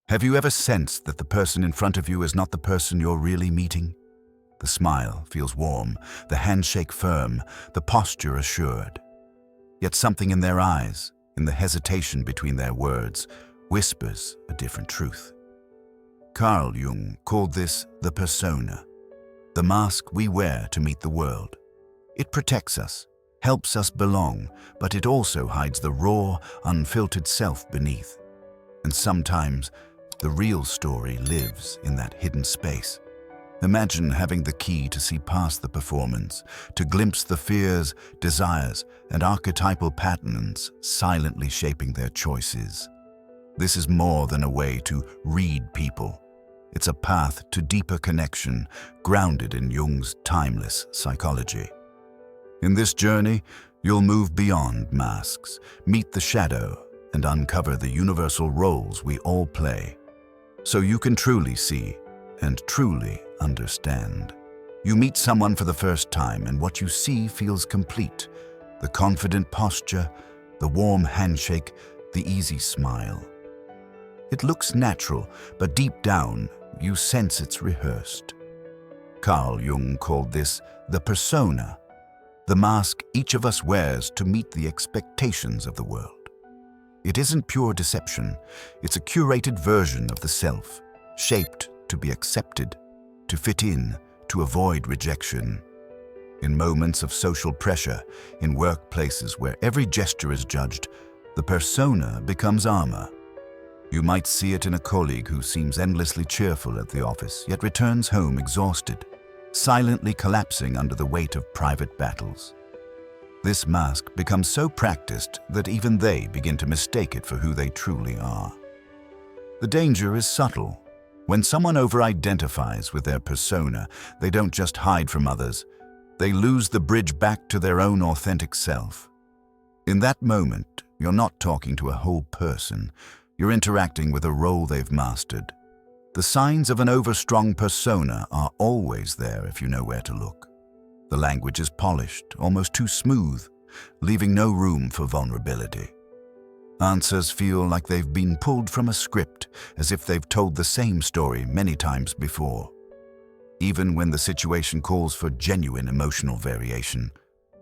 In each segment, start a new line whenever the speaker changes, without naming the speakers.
Have you ever sensed that the person in front of you is not the person you're really meeting? The smile feels warm, the handshake firm, the posture assured. Yet something in their eyes, in the hesitation between their words, whispers a different truth. Carl Jung called this the persona, the mask we wear to meet the world. It protects us, helps us belong, but it also hides the raw, unfiltered self beneath. And sometimes, the real story lives in that hidden space. Imagine having the key to see past the performance, to glimpse the fears, desires, and archetypal patterns silently shaping their choices. This is more than a way to read people. It's a path to deeper connection, grounded in Jung's timeless psychology. In this journey, you'll move beyond masks, meet the shadow, and uncover the universal roles we all play, so you can truly see and truly understand. You meet someone for the first time, and what you see feels complete. The confident posture, the warm handshake, the easy smile. It looks natural, but deep down, you sense it's rehearsed. Carl Jung called this the persona, the mask each of us wears to meet the expectations of the world. It isn't pure deception, it's a curated version of the self, shaped to be accepted, to fit in, to avoid rejection. In moments of social pressure, in workplaces where every gesture is judged, the persona becomes armor. You might see it in a colleague who seems endlessly cheerful at the office, yet returns home exhausted, silently collapsing under the weight of private battles. This mask becomes so practiced that even they begin to mistake it for who they truly are. The danger is subtle. When someone over-identifies with their persona, they don't just hide from others, they lose the bridge back to their own authentic self. In that moment, you're not talking to a whole person, you're interacting with a role they've mastered. The signs of an overstrong persona are always there if you know where to look. The language is polished, almost too smooth, leaving no room for vulnerability. Answers feel like they've been pulled from a script, as if they've told the same story many times before. Even when the situation calls for genuine emotional variation,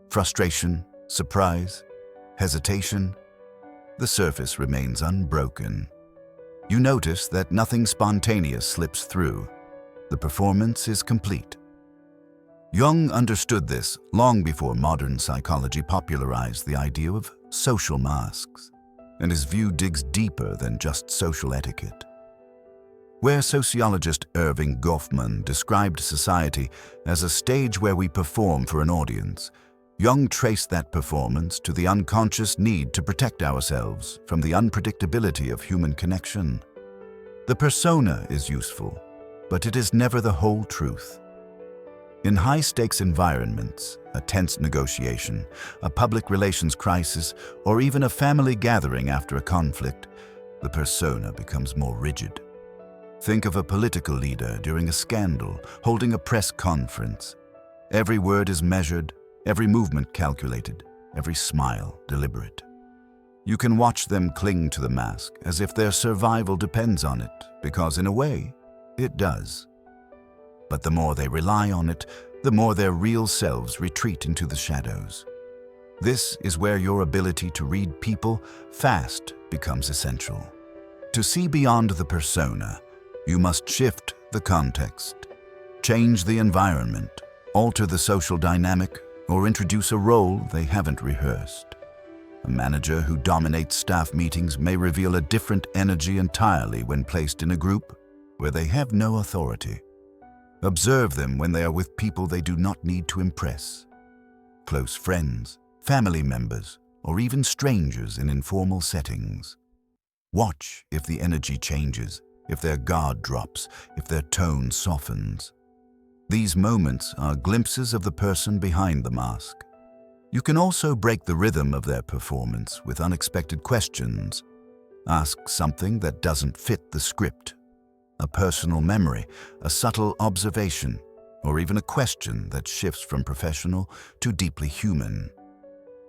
frustration, surprise, hesitation, the surface remains unbroken. You notice that nothing spontaneous slips through. The performance is complete. Jung understood this long before modern psychology popularized the idea of social masks, and his view digs deeper than just social etiquette. Where sociologist Erving Goffman described society as a stage where we perform for an audience, Jung traced that performance to the unconscious need to protect ourselves from the unpredictability of human connection. The persona is useful, but it is never the whole truth. In high-stakes environments, a tense negotiation, a public relations crisis, or even a family gathering after a conflict, the persona becomes more rigid. Think of a political leader during a scandal, holding a press conference. Every word is measured, every movement calculated, every smile deliberate. You can watch them cling to the mask as if their survival depends on it, because in a way, it does. But the more they rely on it, the more their real selves retreat into the shadows. This is where your ability to read people fast becomes essential. To see beyond the persona, you must shift the context, change the environment, alter the social dynamic, or introduce a role they haven't rehearsed. A manager who dominates staff meetings may reveal a different energy entirely when placed in a group where they have no authority. Observe them when they are with people they do not need to impress. Close friends, family members, or even strangers in informal settings. Watch if the energy changes, if their guard drops, if their tone softens. These moments are glimpses of the person behind the mask. You can also break the rhythm of their performance with unexpected questions. Ask something that doesn't fit the script. A personal memory, a subtle observation, or even a question that shifts from professional to deeply human.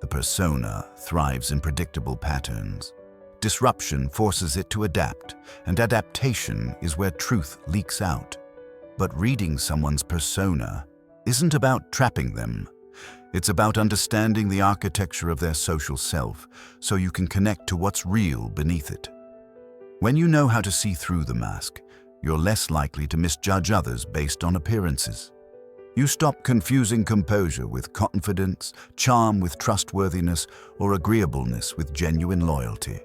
The persona thrives in predictable patterns. Disruption forces it to adapt, and adaptation is where truth leaks out. But reading someone's persona isn't about trapping them. It's about understanding the architecture of their social self so you can connect to what's real beneath it. When you know how to see through the mask, you're less likely to misjudge others based on appearances. You stop confusing composure with confidence, charm with trustworthiness, or agreeableness with genuine loyalty.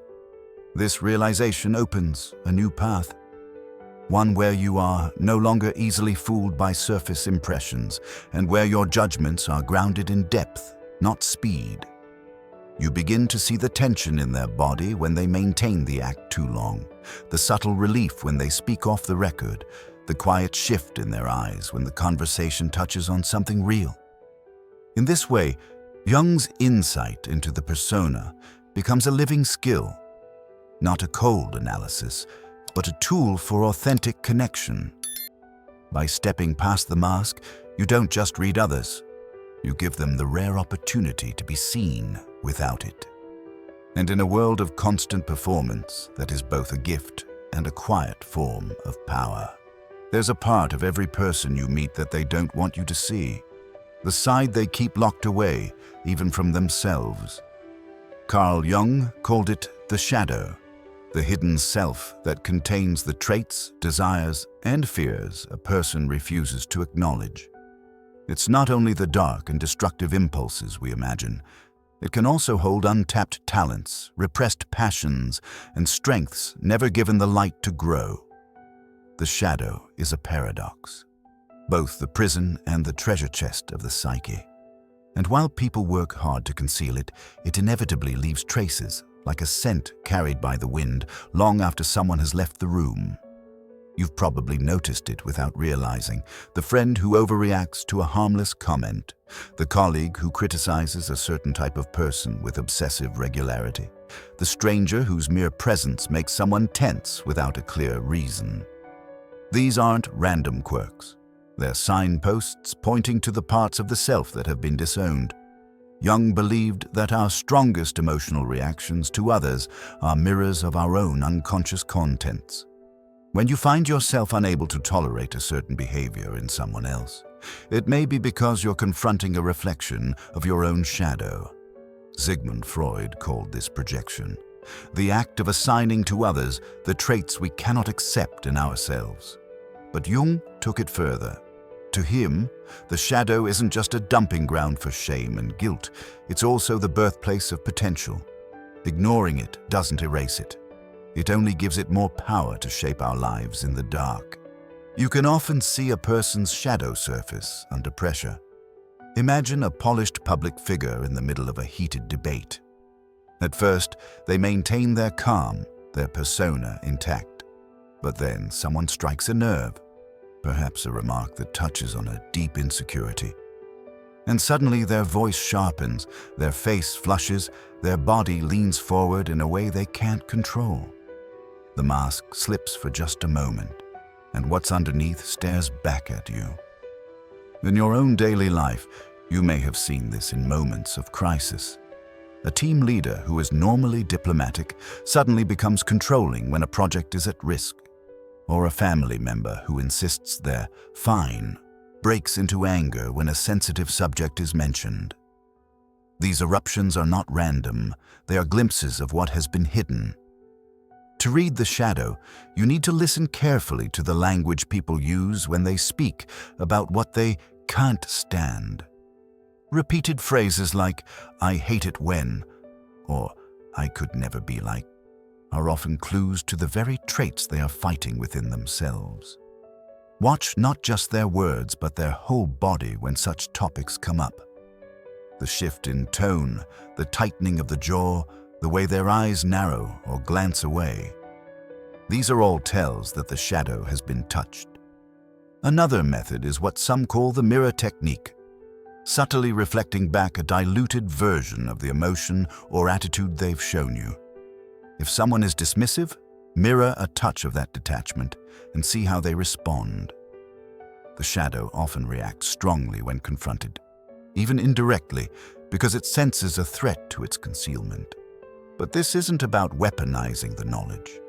This realization opens a new path, one where you are no longer easily fooled by surface impressions and where your judgments are grounded in depth, not speed. You begin to see the tension in their body when they maintain the act too long, the subtle relief when they speak off the record, the quiet shift in their eyes when the conversation touches on something real. In this way, Jung's insight into the persona becomes a living skill, not a cold analysis, but a tool for authentic connection. By stepping past the mask, you don't just read others, you give them the rare opportunity to be seen without it. And in a world of constant performance that is both a gift and a quiet form of power, there's a part of every person you meet that they don't want you to see, the side they keep locked away, even from themselves. Carl Jung called it the shadow, the hidden self that contains the traits, desires, and fears a person refuses to acknowledge. It's not only the dark and destructive impulses we imagine, it can also hold untapped talents, repressed passions, and strengths never given the light to grow. The shadow is a paradox, both the prison and the treasure chest of the psyche. And while people work hard to conceal it, it inevitably leaves traces, like a scent carried by the wind long after someone has left the room. You've probably noticed it without realizing. The friend who overreacts to a harmless comment, the colleague who criticizes a certain type of person with obsessive regularity, the stranger whose mere presence makes someone tense without a clear reason. These aren't random quirks. They're signposts pointing to the parts of the self that have been disowned. Jung believed that our strongest emotional reactions to others are mirrors of our own unconscious contents. When you find yourself unable to tolerate a certain behavior in someone else, it may be because you're confronting a reflection of your own shadow. Sigmund Freud called this projection, the act of assigning to others the traits we cannot accept in ourselves. But Jung took it further. To him, the shadow isn't just a dumping ground for shame and guilt, it's also the birthplace of potential. Ignoring it doesn't erase it. It only gives it more power to shape our lives in the dark. You can often see a person's shadow surface under pressure. Imagine a polished public figure in the middle of a heated debate. At first, they maintain their calm, their persona intact. But then someone strikes a nerve, perhaps a remark that touches on a deep insecurity. And suddenly their voice sharpens, their face flushes, their body leans forward in a way they can't control. The mask slips for just a moment, and what's underneath stares back at you. In your own daily life, you may have seen this in moments of crisis. A team leader who is normally diplomatic suddenly becomes controlling when a project is at risk, or a family member who insists they're fine breaks into anger when a sensitive subject is mentioned. These eruptions are not random, they are glimpses of what has been hidden. To read the shadow, you need to listen carefully to the language people use when they speak about what they can't stand. Repeated phrases like, "I hate it when," or "I could never be like," are often clues to the very traits they are fighting within themselves. Watch not just their words, but their whole body when such topics come up. The shift in tone, the tightening of the jaw, the way their eyes narrow or glance away. These are all tells that the shadow has been touched. Another method is what some call the mirror technique, subtly reflecting back a diluted version of the emotion or attitude they've shown you. If someone is dismissive, mirror a touch of that detachment and see how they respond. The shadow often reacts strongly when confronted, even indirectly, because it senses a threat to its concealment. But this isn't about weaponizing the knowledge.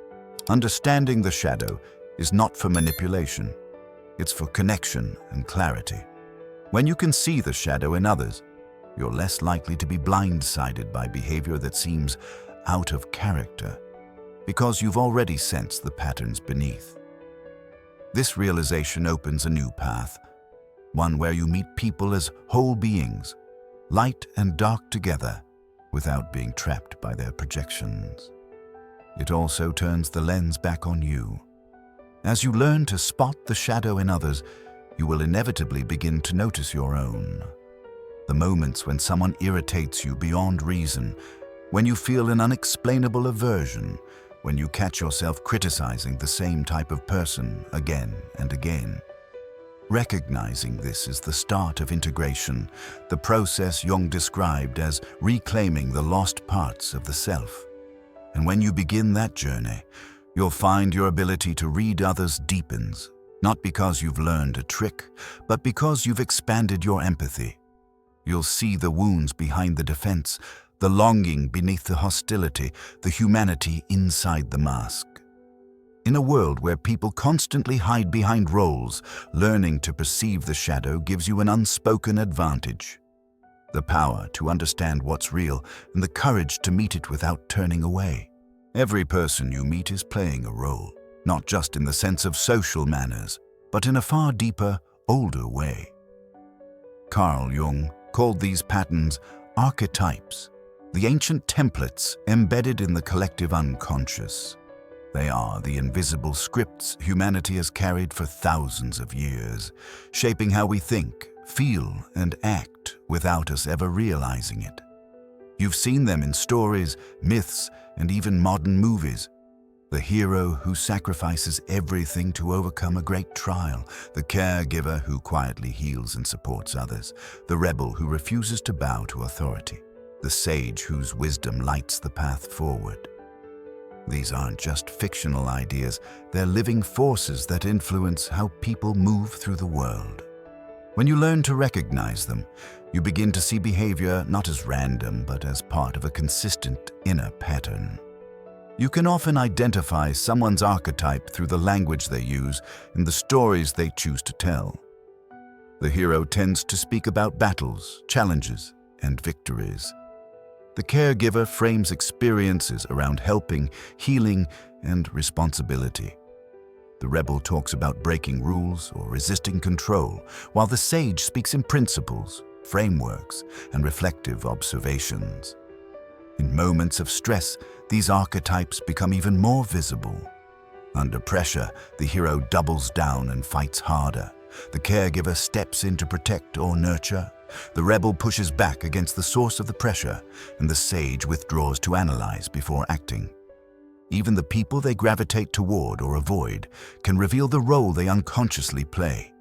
Understanding the shadow is not for manipulation. It's for connection and clarity. When you can see the shadow in others, you're less likely to be blindsided by behavior that seems out of character, because you've already sensed the patterns beneath. This realization opens a new path, one where you meet people as whole beings, light and dark together, without being trapped by their projections. It also turns the lens back on you. As you learn to spot the shadow in others, you will inevitably begin to notice your own. The moments when someone irritates you beyond reason, when you feel an unexplainable aversion, when you catch yourself criticizing the same type of person again and again. Recognizing this is the start of integration, the process Jung described as reclaiming the lost parts of the self. And when you begin that journey, you'll find your ability to read others deepens, not because you've learned a trick, but because you've expanded your empathy. You'll see the wounds behind the defense, the longing beneath the hostility, the humanity inside the mask. In a world where people constantly hide behind roles, learning to perceive the shadow gives you an unspoken advantage. The power to understand what's real and the courage to meet it without turning away. Every person you meet is playing a role, not just in the sense of social manners, but in a far deeper, older way. Carl Jung called these patterns archetypes, the ancient templates embedded in the collective unconscious. They are the invisible scripts humanity has carried for thousands of years, shaping how we think, feel, and act without us ever realizing it. You've seen them in stories, myths, and even modern movies. The hero who sacrifices everything to overcome a great trial, the caregiver who quietly heals and supports others, the rebel who refuses to bow to authority, the sage whose wisdom lights the path forward. These aren't just fictional ideas, they're living forces that influence how people move through the world. When you learn to recognize them, you begin to see behavior not as random, but as part of a consistent inner pattern. You can often identify someone's archetype through the language they use and the stories they choose to tell. The hero tends to speak about battles, challenges, and victories. The caregiver frames experiences around helping, healing, and responsibility. The rebel talks about breaking rules or resisting control, while the sage speaks in principles, frameworks, and reflective observations. In moments of stress, these archetypes become even more visible. Under pressure, the hero doubles down and fights harder. The caregiver steps in to protect or nurture. The rebel pushes back against the source of the pressure, and the sage withdraws to analyze before acting. Even the people they gravitate toward or avoid can reveal the role they unconsciously play.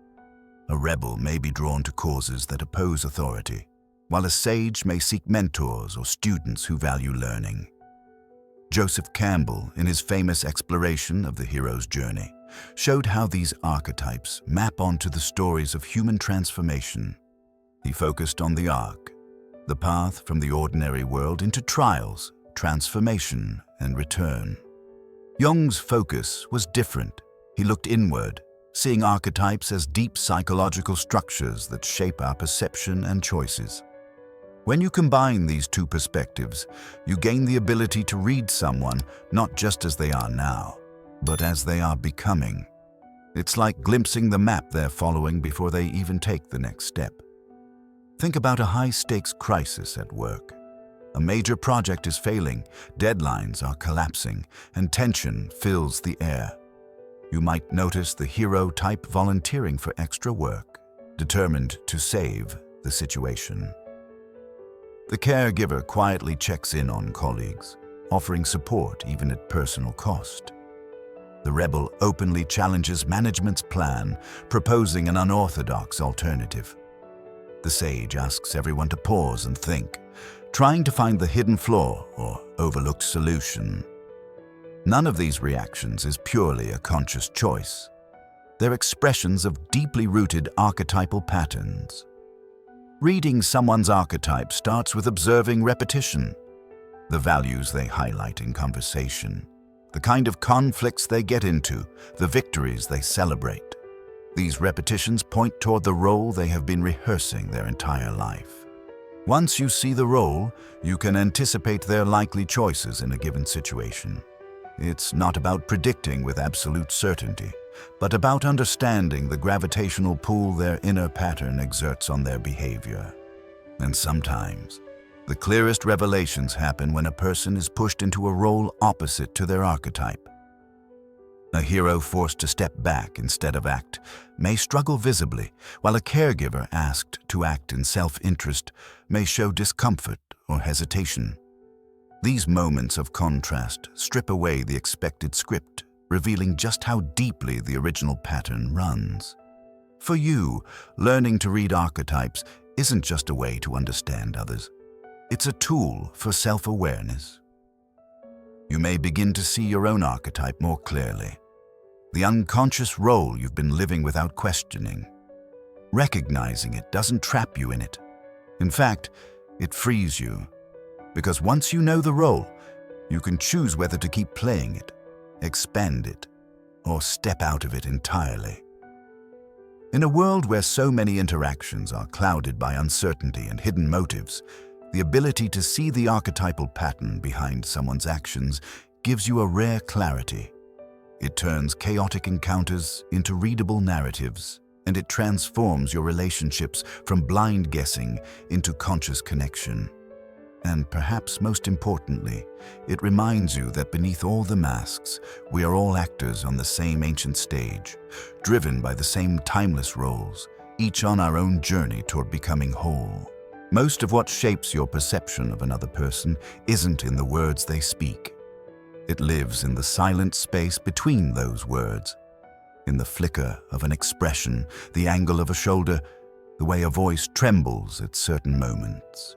A rebel may be drawn to causes that oppose authority, while a sage may seek mentors or students who value learning. Joseph Campbell, in his famous exploration of the hero's journey, showed how these archetypes map onto the stories of human transformation. He focused on the arc, the path from the ordinary world into trials, transformation, and return. Jung's focus was different. He looked inward, seeing archetypes as deep psychological structures that shape our perception and choices. When you combine these two perspectives, you gain the ability to read someone not just as they are now, but as they are becoming. It's like glimpsing the map they're following before they even take the next step. Think about a high-stakes crisis at work. A major project is failing, deadlines are collapsing, and tension fills the air. You might notice the hero type volunteering for extra work, determined to save the situation. The caregiver quietly checks in on colleagues, offering support even at personal cost. The rebel openly challenges management's plan, proposing an unorthodox alternative. The sage asks everyone to pause and think, trying to find the hidden flaw or overlooked solution. None of these reactions is purely a conscious choice. They're expressions of deeply rooted archetypal patterns. Reading someone's archetype starts with observing repetition. the values they highlight in conversation, the kind of conflicts they get into, the victories they celebrate. These repetitions point toward the role they have been rehearsing their entire life. Once you see the role, you can anticipate their likely choices in a given situation. It's not about predicting with absolute certainty, but about understanding the gravitational pull their inner pattern exerts on their behavior. And sometimes, the clearest revelations happen when a person is pushed into a role opposite to their archetype. A hero forced to step back instead of act may struggle visibly, while a caregiver asked to act in self-interest may show discomfort or hesitation. These moments of contrast strip away the expected script, revealing just how deeply the original pattern runs. For you, learning to read archetypes isn't just a way to understand others. It's a tool for self-awareness. You may begin to see your own archetype more clearly, the unconscious role you've been living without questioning. Recognizing it doesn't trap you in it. In fact, it frees you, because once you know the role, you can choose whether to keep playing it, expand it, or step out of it entirely. In a world where so many interactions are clouded by uncertainty and hidden motives, the ability to see the archetypal pattern behind someone's actions gives you a rare clarity. It turns chaotic encounters into readable narratives, and it transforms your relationships from blind guessing into conscious connection. And perhaps most importantly, it reminds you that beneath all the masks, we are all actors on the same ancient stage, driven by the same timeless roles, each on our own journey toward becoming whole. Most of what shapes your perception of another person isn't in the words they speak. It lives in the silent space between those words, in the flicker of an expression, the angle of a shoulder, the way a voice trembles at certain moments.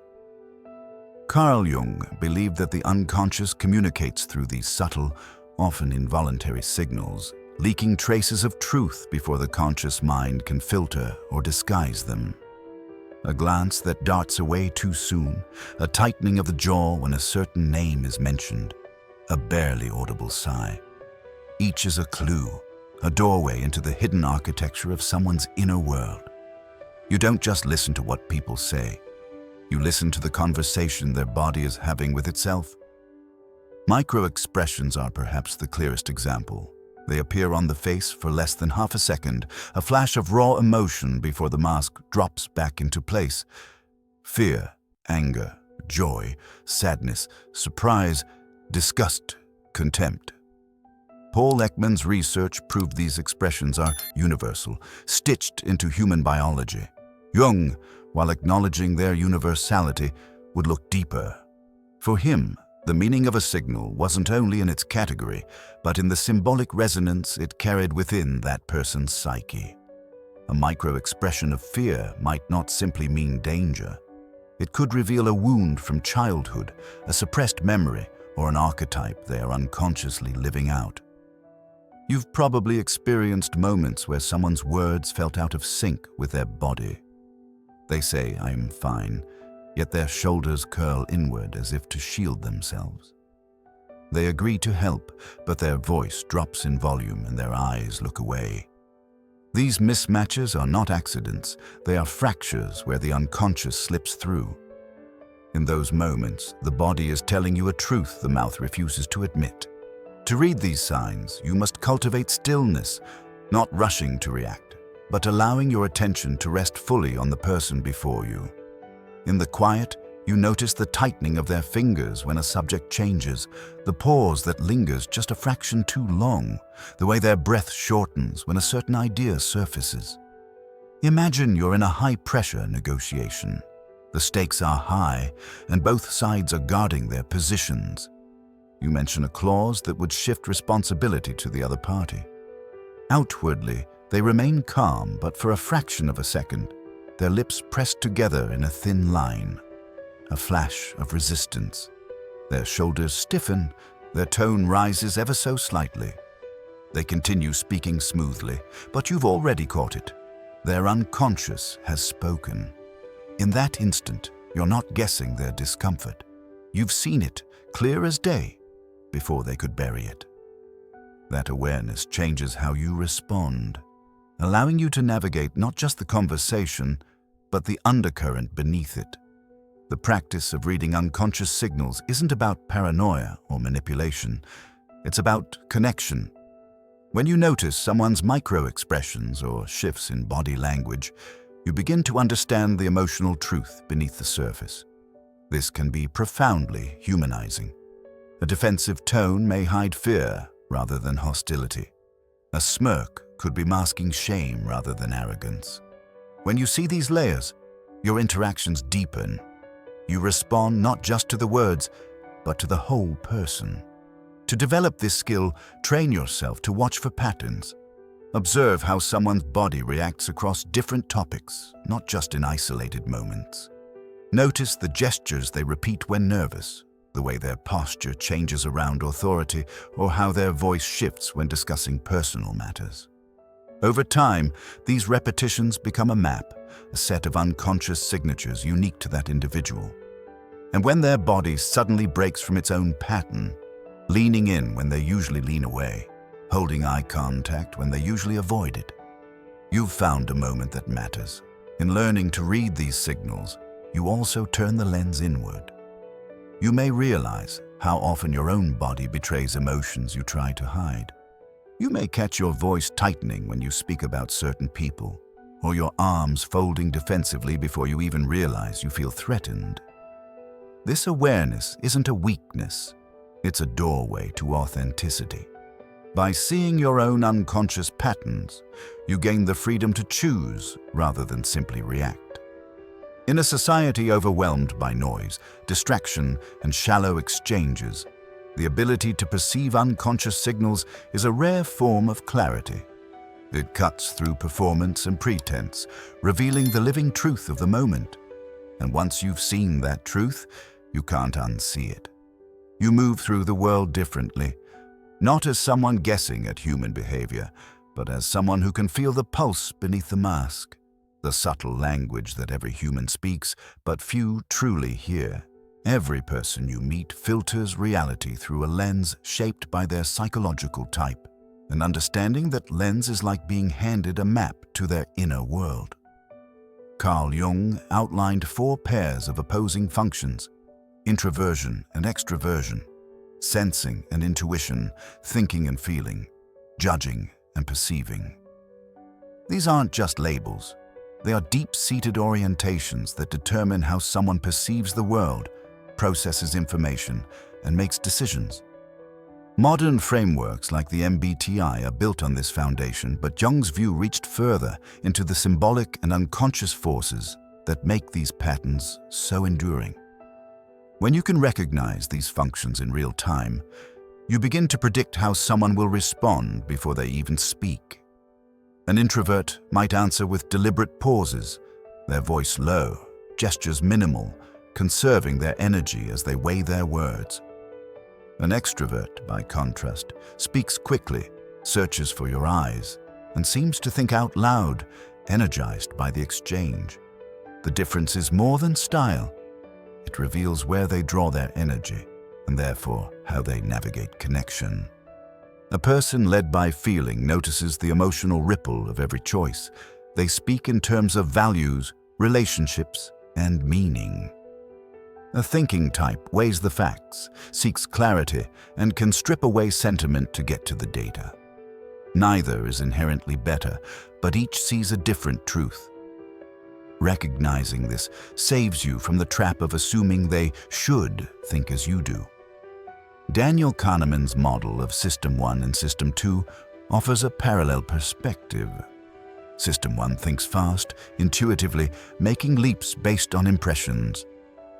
Carl Jung believed that the unconscious communicates through these subtle, often involuntary signals, leaking traces of truth before the conscious mind can filter or disguise them. A glance that darts away too soon, a tightening of the jaw when a certain name is mentioned, a barely audible sigh. Each is a clue, a doorway into the hidden architecture of someone's inner world. You don't just listen to what people say. You listen to the conversation their body is having with itself. Micro-expressions are perhaps the clearest example. They appear on the face for less than half a second, a flash of raw emotion before the mask drops back into place. Fear, anger, joy, sadness, surprise, disgust, contempt. Paul Ekman's research proved these expressions are universal, stitched into human biology. Jung, while acknowledging their universality, would look deeper. For him, the meaning of a signal wasn't only in its category, but in the symbolic resonance it carried within that person's psyche. A micro-expression of fear might not simply mean danger. It could reveal a wound from childhood, a suppressed memory, or an archetype they are unconsciously living out. You've probably experienced moments where someone's words felt out of sync with their body. They say, "I'm fine," yet their shoulders curl inward as if to shield themselves. They agree to help, but their voice drops in volume and their eyes look away. These mismatches are not accidents, they are fractures where the unconscious slips through. In those moments, the body is telling you a truth the mouth refuses to admit. To read these signs, you must cultivate stillness, not rushing to react, but allowing your attention to rest fully on the person before you. In the quiet, you notice the tightening of their fingers when a subject changes, the pause that lingers just a fraction too long, the way their breath shortens when a certain idea surfaces. Imagine you're in a high-pressure negotiation. The stakes are high, and both sides are guarding their positions. You mention a clause that would shift responsibility to the other party. Outwardly, they remain calm, but for a fraction of a second, their lips pressed together in a thin line. A flash of resistance. Their shoulders stiffen, their tone rises ever so slightly. They continue speaking smoothly, but you've already caught it. Their unconscious has spoken. In that instant, you're not guessing their discomfort. You've seen it, clear as day, before they could bury it. That awareness changes how you respond, allowing you to navigate not just the conversation, but the undercurrent beneath it. The practice of reading unconscious signals isn't about paranoia or manipulation. It's about connection. When you notice someone's micro-expressions or shifts in body language, you begin to understand the emotional truth beneath the surface. This can be profoundly humanizing. A defensive tone may hide fear rather than hostility. A smirk could be masking shame rather than arrogance. When you see these layers, your interactions deepen. You respond not just to the words, but to the whole person. To develop this skill, train yourself to watch for patterns. Observe how someone's body reacts across different topics, not just in isolated moments. Notice the gestures they repeat when nervous, the way their posture changes around authority, or how their voice shifts when discussing personal matters. Over time, these repetitions become a map, a set of unconscious signatures unique to that individual. And when their body suddenly breaks from its own pattern, leaning in when they usually lean away, holding eye contact when they usually avoid it, you've found a moment that matters. In learning to read these signals, you also turn the lens inward. You may realize how often your own body betrays emotions you try to hide. You may catch your voice tightening when you speak about certain people, or your arms folding defensively before you even realize you feel threatened. This awareness isn't a weakness, it's a doorway to authenticity. By seeing your own unconscious patterns, you gain the freedom to choose rather than simply react. In a society overwhelmed by noise, distraction, and shallow exchanges, the ability to perceive unconscious signals is a rare form of clarity. It cuts through performance and pretense, revealing the living truth of the moment. And once you've seen that truth, you can't unsee it. You move through the world differently, not as someone guessing at human behavior, but as someone who can feel the pulse beneath the mask, the subtle language that every human speaks, but few truly hear. Every person you meet filters reality through a lens shaped by their psychological type, and understanding that lens is like being handed a map to their inner world. Carl Jung outlined 4 pairs of opposing functions: introversion and extroversion, sensing and intuition, thinking and feeling, judging and perceiving. These aren't just labels. They are deep-seated orientations that determine how someone perceives the world, processes information, and makes decisions. Modern frameworks like the MBTI are built on this foundation, but Jung's view reached further into the symbolic and unconscious forces that make these patterns so enduring. When you can recognize these functions in real time, you begin to predict how someone will respond before they even speak. An introvert might answer with deliberate pauses, their voice low, gestures minimal, conserving their energy as they weigh their words. An extrovert, by contrast, speaks quickly, searches for your eyes, and seems to think out loud, energized by the exchange. The difference is more than style. It reveals where they draw their energy, and therefore how they navigate connection. A person led by feeling notices the emotional ripple of every choice. They speak in terms of values, relationships, and meaning. A thinking type weighs the facts, seeks clarity, and can strip away sentiment to get to the data. Neither is inherently better, but each sees a different truth. Recognizing this saves you from the trap of assuming they should think as you do. Daniel Kahneman's model of System 1 and System 2 offers a parallel perspective. System 1 thinks fast, intuitively, making leaps based on impressions,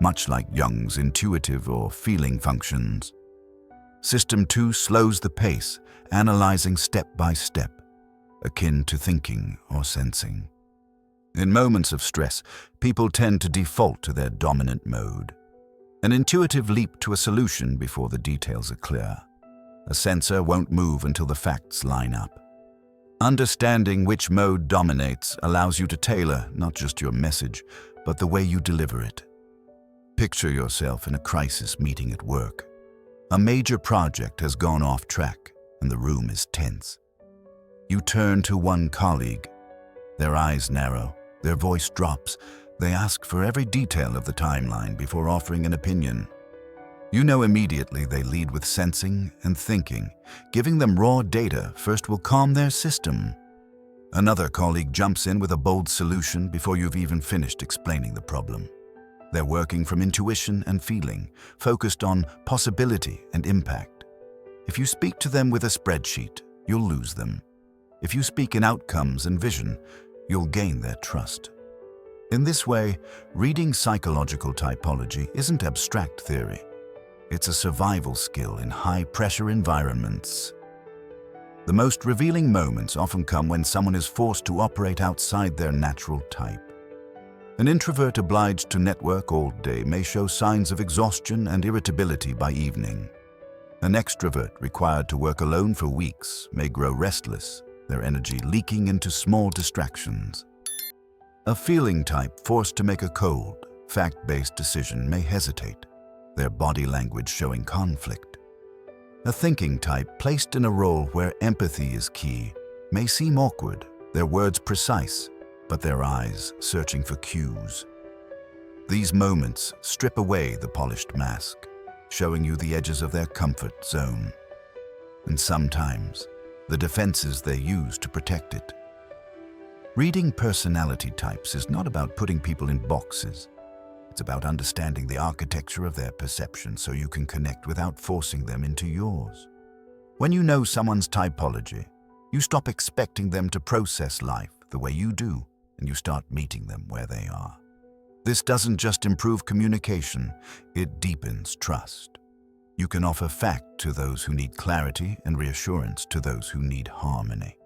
much like Jung's intuitive or feeling functions. System 2 slows the pace, analyzing step by step, akin to thinking or sensing. In moments of stress, people tend to default to their dominant mode. An intuitive leap to a solution before the details are clear. A sensor won't move until the facts line up. Understanding which mode dominates allows you to tailor not just your message, but the way you deliver it. Picture yourself in a crisis meeting at work. A major project has gone off track, and the room is tense. You turn to one colleague. Their eyes narrow, their voice drops. They ask for every detail of the timeline before offering an opinion. You know immediately they lead with sensing and thinking. Giving them raw data first will calm their system. Another colleague jumps in with a bold solution before you've even finished explaining the problem. They're working from intuition and feeling, focused on possibility and impact. If you speak to them with a spreadsheet, you'll lose them. If you speak in outcomes and vision, you'll gain their trust. In this way, reading psychological typology isn't abstract theory. It's a survival skill in high-pressure environments. The most revealing moments often come when someone is forced to operate outside their natural type. An introvert obliged to network all day may show signs of exhaustion and irritability by evening. An extrovert required to work alone for weeks may grow restless, their energy leaking into small distractions. A feeling type forced to make a cold, fact-based decision may hesitate, their body language showing conflict. A thinking type placed in a role where empathy is key may seem awkward, their words precise, but their eyes searching for cues. These moments strip away the polished mask, showing you the edges of their comfort zone, and sometimes the defenses they use to protect it. Reading personality types is not about putting people in boxes. It's about understanding the architecture of their perception so you can connect without forcing them into yours. When you know someone's typology, you stop expecting them to process life the way you do, and you start meeting them where they are. This doesn't just improve communication, it deepens trust. You can offer fact to those who need clarity and reassurance to those who need harmony.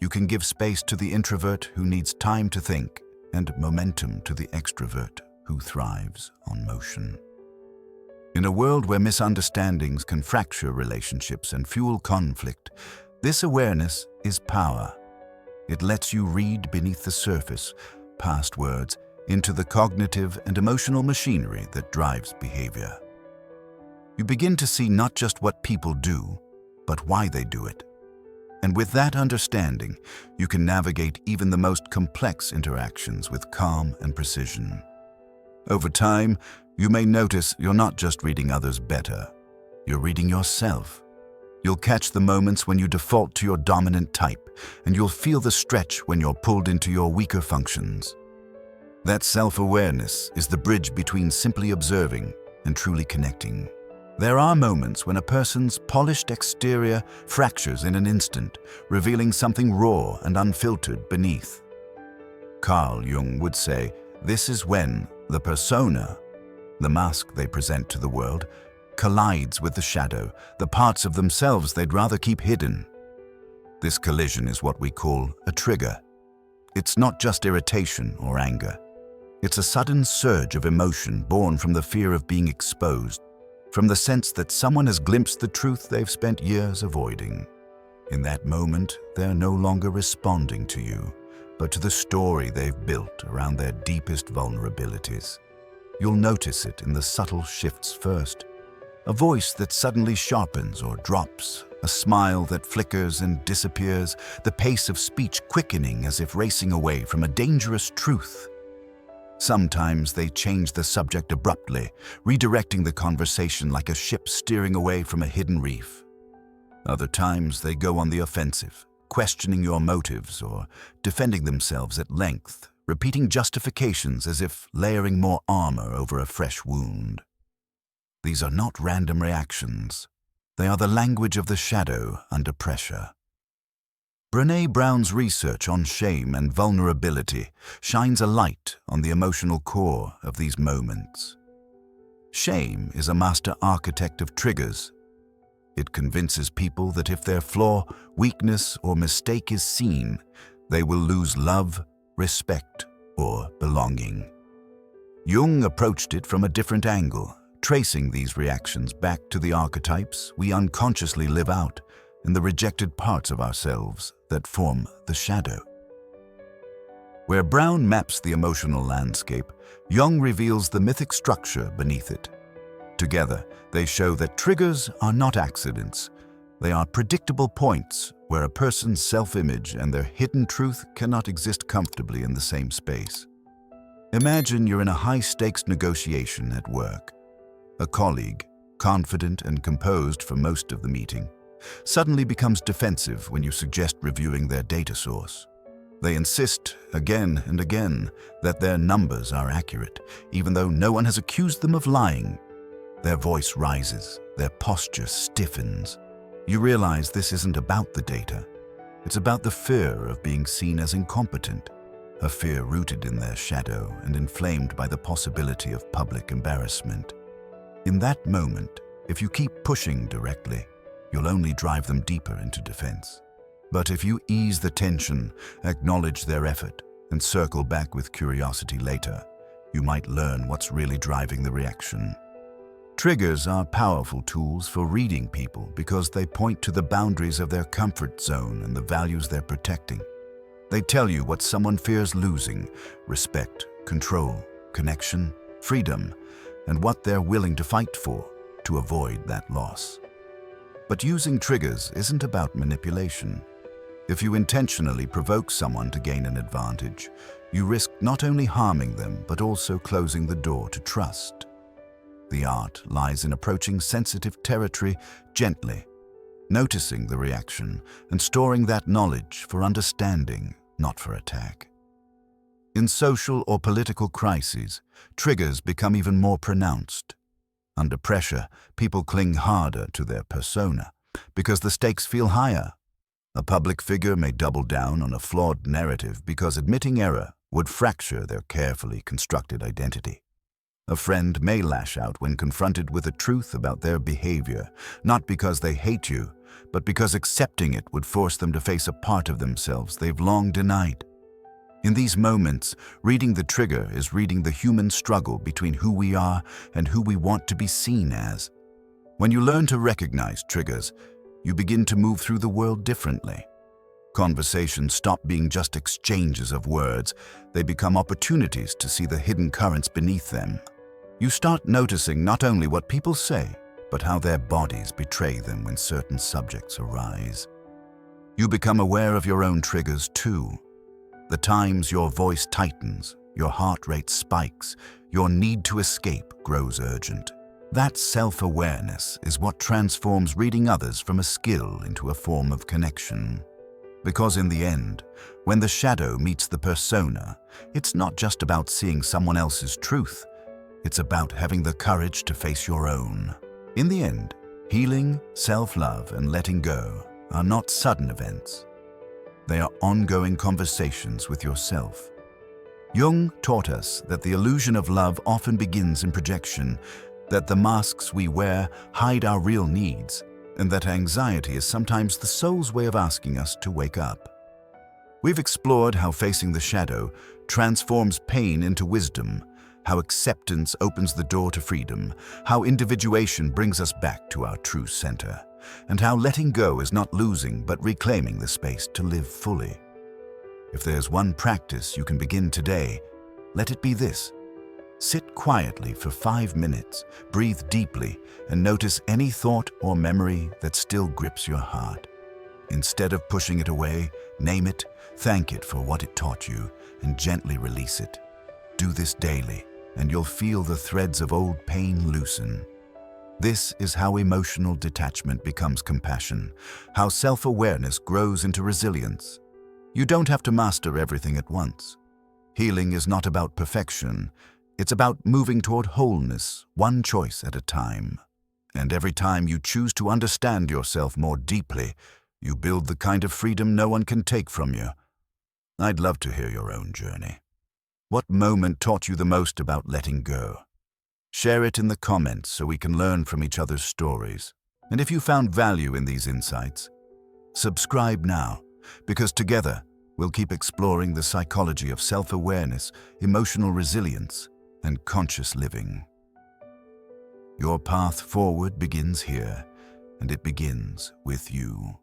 You can give space to the introvert who needs time to think and momentum to the extrovert who thrives on motion. In a world where misunderstandings can fracture relationships and fuel conflict, this awareness is power. It lets you read beneath the surface, past words, into the cognitive and emotional machinery that drives behavior. You begin to see not just what people do, but why they do it. And with that understanding, you can navigate even the most complex interactions with calm and precision. Over time, you may notice you're not just reading others better, you're reading yourself. You'll catch the moments when you default to your dominant type, and you'll feel the stretch when you're pulled into your weaker functions. That self-awareness is the bridge between simply observing and truly connecting. There are moments when a person's polished exterior fractures in an instant, revealing something raw and unfiltered beneath. Carl Jung would say, this is when the persona, the mask they present to the world, collides with the shadow, the parts of themselves they'd rather keep hidden. This collision is what we call a trigger. It's not just irritation or anger. It's a sudden surge of emotion born from the fear of being exposed, from the sense that someone has glimpsed the truth they've spent years avoiding. In that moment, they're no longer responding to you, but to the story they've built around their deepest vulnerabilities. You'll notice it in the subtle shifts first. A voice that suddenly sharpens or drops, a smile that flickers and disappears, the pace of speech quickening as if racing away from a dangerous truth. Sometimes they change the subject abruptly, redirecting the conversation like a ship steering away from a hidden reef. Other times they go on the offensive, questioning your motives or defending themselves at length, repeating justifications as if layering more armor over a fresh wound. These are not random reactions. They are the language of the shadow under pressure. Brené Brown's research on shame and vulnerability shines a light on the emotional core of these moments. Shame is a master architect of triggers. It convinces people that if their flaw, weakness, or mistake is seen, they will lose love, respect, or belonging. Jung approached it from a different angle, tracing these reactions back to the archetypes we unconsciously live out and the rejected parts of ourselves that form the shadow. Where Brown maps the emotional landscape, Jung reveals the mythic structure beneath it. Together, they show that triggers are not accidents. They are predictable points where a person's self-image and their hidden truth cannot exist comfortably in the same space. Imagine you're in a high-stakes negotiation at work. A colleague, confident and composed for most of the meeting, suddenly becomes defensive when you suggest reviewing their data source. They insist again and again that their numbers are accurate, even though no one has accused them of lying. Their voice rises, their posture stiffens. You realize this isn't about the data. It's about the fear of being seen as incompetent, a fear rooted in their shadow and inflamed by the possibility of public embarrassment. In that moment, if you keep pushing directly, you'll only drive them deeper into defense. But if you ease the tension, acknowledge their effort, and circle back with curiosity later, you might learn what's really driving the reaction. Triggers are powerful tools for reading people because they point to the boundaries of their comfort zone and the values they're protecting. They tell you what someone fears losing: respect, control, connection, freedom, and what they're willing to fight for to avoid that loss. But using triggers isn't about manipulation. If you intentionally provoke someone to gain an advantage, you risk not only harming them but also closing the door to trust. The art lies in approaching sensitive territory gently, noticing the reaction and storing that knowledge for understanding, not for attack. In social or political crises, triggers become even more pronounced. Under pressure, people cling harder to their persona because the stakes feel higher. A public figure may double down on a flawed narrative because admitting error would fracture their carefully constructed identity. A friend may lash out when confronted with the truth about their behavior, not because they hate you, but because accepting it would force them to face a part of themselves they've long denied. In these moments, reading the trigger is reading the human struggle between who we are and who we want to be seen as. When you learn to recognize triggers, you begin to move through the world differently. Conversations stop being just exchanges of words. They become opportunities to see the hidden currents beneath them. You start noticing not only what people say, but how their bodies betray them when certain subjects arise. You become aware of your own triggers too. The times your voice tightens, your heart rate spikes, your need to escape grows urgent. That self-awareness is what transforms reading others from a skill into a form of connection. Because in the end, when the shadow meets the persona, it's not just about seeing someone else's truth. It's about having the courage to face your own. In the end, healing, self-love, and letting go are not sudden events. They are ongoing conversations with yourself. Jung taught us that the illusion of love often begins in projection, that the masks we wear hide our real needs, and that anxiety is sometimes the soul's way of asking us to wake up. We've explored how facing the shadow transforms pain into wisdom, how acceptance opens the door to freedom, how individuation brings us back to our true center, and how letting go is not losing but reclaiming the space to live fully. If there's one practice you can begin today, let it be this. Sit quietly for 5 minutes, breathe deeply, and notice any thought or memory that still grips your heart. Instead of pushing it away, name it, thank it for what it taught you, and gently release it. Do this daily, and you'll feel the threads of old pain loosen. This is how emotional detachment becomes compassion, how self-awareness grows into resilience. You don't have to master everything at once. Healing is not about perfection. It's about moving toward wholeness, one choice at a time. And every time you choose to understand yourself more deeply, you build the kind of freedom no one can take from you. I'd love to hear your own journey. What moment taught you the most about letting go? Share it in the comments so we can learn from each other's stories. And if you found value in these insights, subscribe now, because together we'll keep exploring the psychology of self-awareness, emotional resilience, and conscious living. Your path forward begins here, and it begins with you.